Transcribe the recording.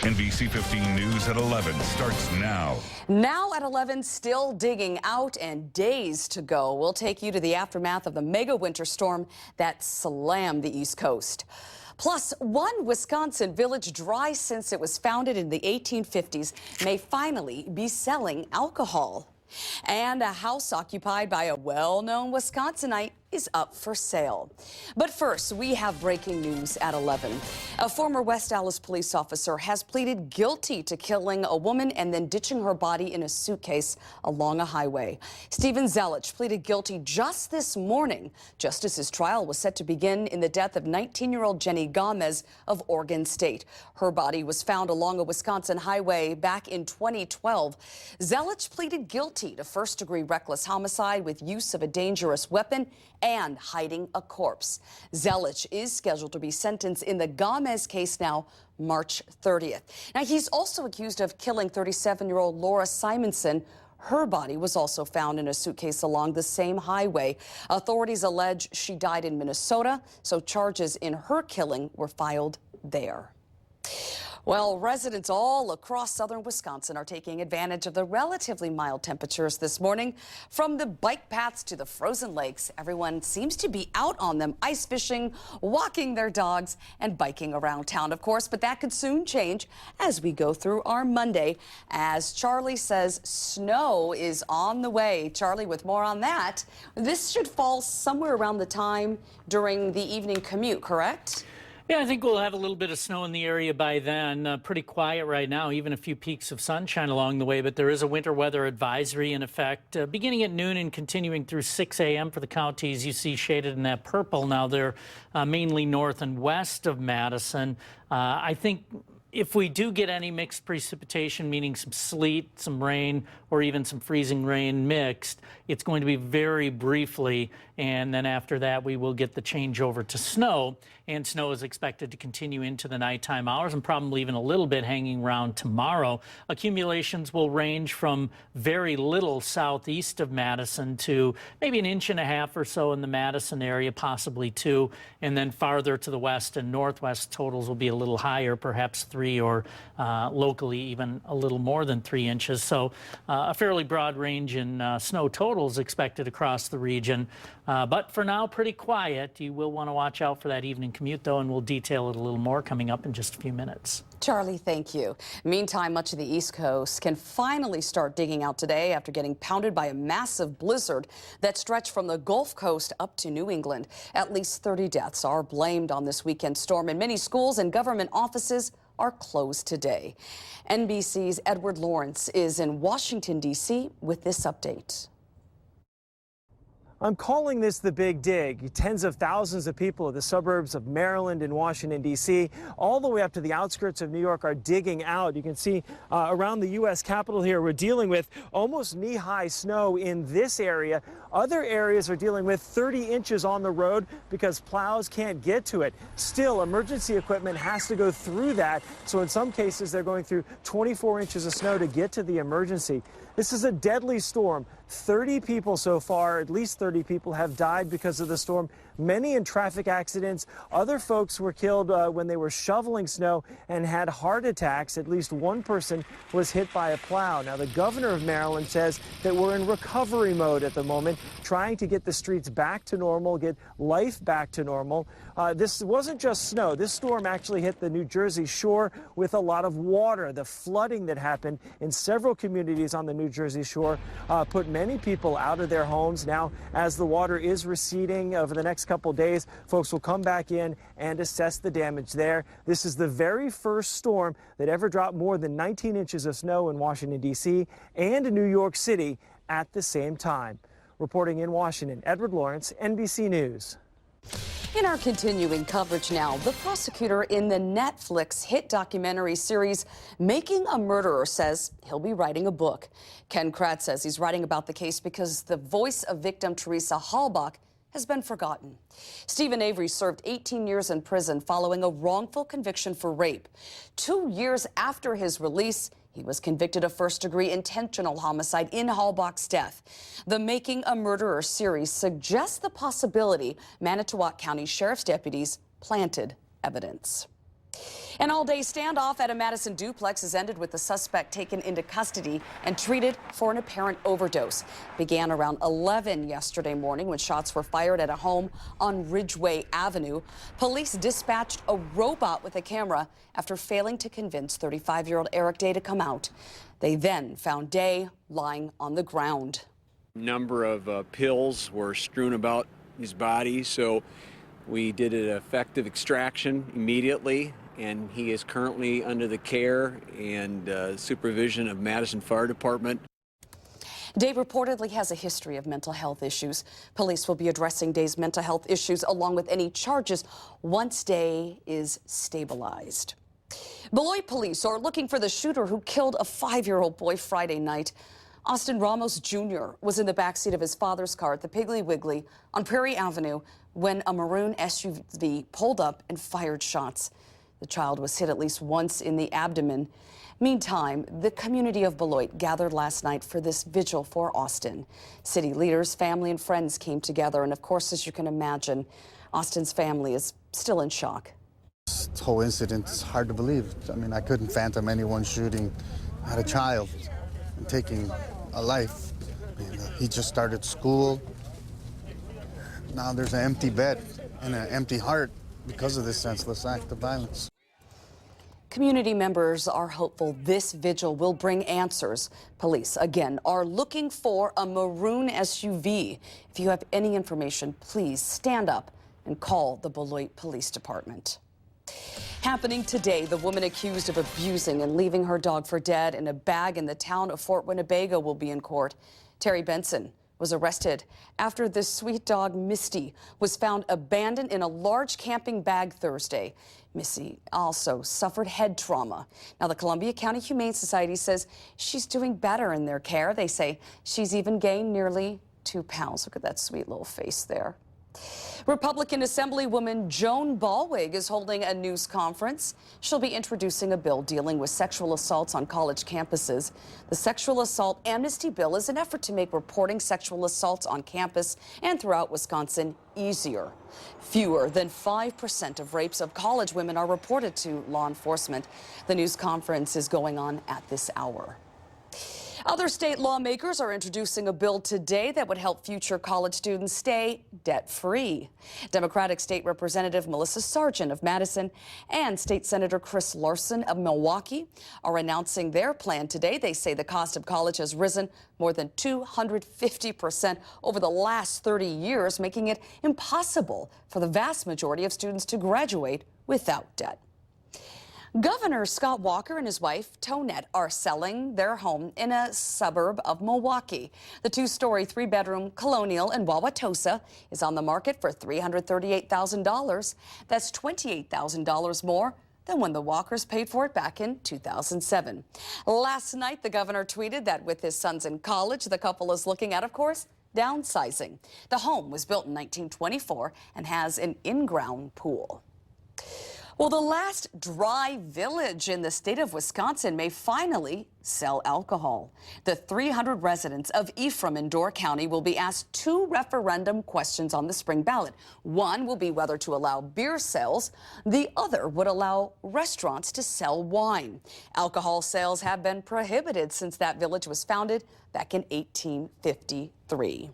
NBC 15 News at 11 starts now. Now at 11, still digging out and days to go. We'll take you to the aftermath of the mega winter storm that slammed the East Coast. Plus, one Wisconsin village dry since it was founded in the 1850s may finally be selling alcohol. And a house occupied by a well-known Wisconsinite is up for sale. But first, we have breaking news at 11. A former West Dallas police officer has pleaded guilty to killing a woman and then ditching her body in a suitcase along a highway. Stephen Zelich pleaded guilty just this morning, just as his trial was set to begin in the death of 19-year-old Jenny Gomez of Oregon State. Her body was found along a Wisconsin highway back in 2012. Zelich pleaded guilty to first-degree reckless homicide with use of a dangerous weapon and hiding a corpse. Zelich is scheduled to be sentenced in the Gomez case now, March 30th. Now, he's also accused of killing 37-year-old Laura Simonson. Her body was also found in a suitcase along the same highway. Authorities allege she died in Minnesota, so charges in her killing were filed there. Well, residents all across southern Wisconsin are taking advantage of the relatively mild temperatures this morning. From the bike paths to the frozen lakes, everyone seems to be out on them, ice fishing, walking their dogs, and biking around town, of course. But that could soon change as we go through our Monday. As Charlie says, snow is on the way. Charlie, with more on that. This should fall somewhere around the time during the evening commute, correct? Yeah, I think we'll have a little bit of snow in the area by then. Pretty quiet right now, even a few peaks of sunshine along the way, but there is a winter weather advisory in effect beginning at noon and continuing through 6 a.m. for the counties you see shaded in that purple. Now, they're mainly north and west of Madison. I think if we do get any mixed precipitation, meaning some sleet, some rain, or even some freezing rain mixed, it's going to be very briefly, and then after that we will get the change over to snow, and snow is expected to continue into the nighttime hours and probably even a little bit hanging around tomorrow. Accumulations will range from very little southeast of Madison to maybe 1.5 inches or so in the Madison area, possibly 2, and then farther to the west and northwest totals will be a little higher, perhaps 3 or locally even a little more than 3 inches. So a fairly broad range in snow totals expected across the region. But for now, pretty quiet. You will want to watch out for that evening commute, though, and we'll detail it a little more coming up in just a few minutes. Charlie, thank you. Meantime, much of the East Coast can finally start digging out today after getting pounded by a massive blizzard that stretched from the Gulf Coast up to New England. At least 30 deaths are blamed on this weekend storm, and many schools and government offices are closed today. NBC's Edward Lawrence is in Washington, D.C. with this update. I'm calling this the Big Dig. Tens of thousands of people in the suburbs of Maryland and Washington, D.C., all the way up to the outskirts of New York are digging out. You can see around the U.S. Capitol here, we're dealing with almost knee-high snow in this area. Other areas are dealing with 30 inches on the road because plows can't get to it. Still, emergency equipment has to go through that. So in some cases, they're going through 24 inches of snow to get to the emergency. This is a deadly storm. 30 people so far, at least 30 people have died because of the storm, many in traffic accidents. Other folks were killed when they were shoveling snow and had heart attacks. At least one person was hit by a plow. Now, the governor of Maryland says that we're in recovery mode at the moment, trying to get the streets back to normal, get life back to normal. This wasn't just snow. This storm actually hit the New Jersey shore with a lot of water. The flooding that happened in several communities on the New Jersey shore put many people out of their homes. Now, as the water is receding over the next couple days, folks will come back in and assess the damage there. This is the very first storm that ever dropped more than 19 inches of snow in Washington, D.C. and New York City at the same time. Reporting in Washington, Edward Lawrence, NBC News. In our continuing coverage now, the prosecutor in the Netflix hit documentary series Making a Murderer says he'll be writing a book. Ken Kratz says he's writing about the case because the voice of victim Teresa Halbach has been forgotten. Stephen Avery served 18 years in prison following a wrongful conviction for rape. 2 years after his release, he was convicted of first-degree intentional homicide in Halbach's death. The Making a Murderer series suggests the possibility Manitowoc County Sheriff's deputies planted evidence. An all-day standoff at a Madison duplex has ended with the suspect taken into custody and treated for an apparent overdose. Began around 11 yesterday morning when shots were fired at a home on Ridgeway Avenue. Police dispatched a robot with a camera after failing to convince 35-year-old Eric Day to come out. They then found Day lying on the ground. Number of pills were strewn about his body, so we did an effective extraction immediately, and he is currently under the care and supervision of Madison Fire Department. Day reportedly has a history of mental health issues. Police will be addressing Day's mental health issues along with any charges once Day is stabilized. Beloit police are looking for the shooter who killed a 5-year-old boy Friday night. Austin Ramos Jr. was in the backseat of his father's car at the Piggly Wiggly on Prairie Avenue when a maroon SUV pulled up and fired shots. The child was hit at least once in the abdomen. Meantime, the community of Beloit gathered last night for this vigil for Austin. City leaders, family, and friends came together, and of course, as you can imagine, Austin's family is still in shock. This whole incident is hard to believe. I mean, I couldn't fathom anyone shooting at a child and taking a life. I mean, he just started school. Now there's an empty bed and an empty heart because of this senseless act of violence. Community members are hopeful this vigil will bring answers. Police, again, are looking for a maroon SUV. If you have any information, please stand up and call the Beloit Police Department. Happening today, the woman accused of abusing and leaving her dog for dead in a bag in the town of Fort Winnebago will be in court. Terry Benson was arrested after this sweet dog, Misty, was found abandoned in a large camping bag Thursday. Missy also suffered head trauma. Now, the Columbia County Humane Society says she's doing better in their care. They say she's even gained nearly 2 pounds. Look at that sweet little face there. Republican Assemblywoman Joan Ballweg is holding a news conference. She'll be introducing a bill dealing with sexual assaults on college campuses. The Sexual Assault Amnesty Bill is an effort to make reporting sexual assaults on campus and throughout Wisconsin easier. Fewer than 5% of rapes of college women are reported to law enforcement. The news conference is going on at this hour. Other state lawmakers are introducing a bill today that would help future college students stay debt-free. Democratic State Representative Melissa Sargent of Madison and State Senator Chris Larson of Milwaukee are announcing their plan today. They say the cost of college has risen more than 250% over the last 30 years, making it impossible for the vast majority of students to graduate without debt. Governor Scott Walker and his wife, Tonette, are selling their home in a suburb of Milwaukee. The 2-story, 3-bedroom colonial in Wauwatosa is on the market for $338,000. That's $28,000 more than when the Walkers paid for it back in 2007. Last night, the governor tweeted that with his sons in college, the couple is looking at, of course, downsizing. The home was built in 1924 and has an in-ground pool. Well, the last dry village in the state of Wisconsin may finally sell alcohol. The 300 residents of Ephraim in Door County will be asked 2 referendum questions on the spring ballot. One will be whether to allow beer sales. The other would allow restaurants to sell wine. Alcohol sales have been prohibited since that village was founded back in 1853.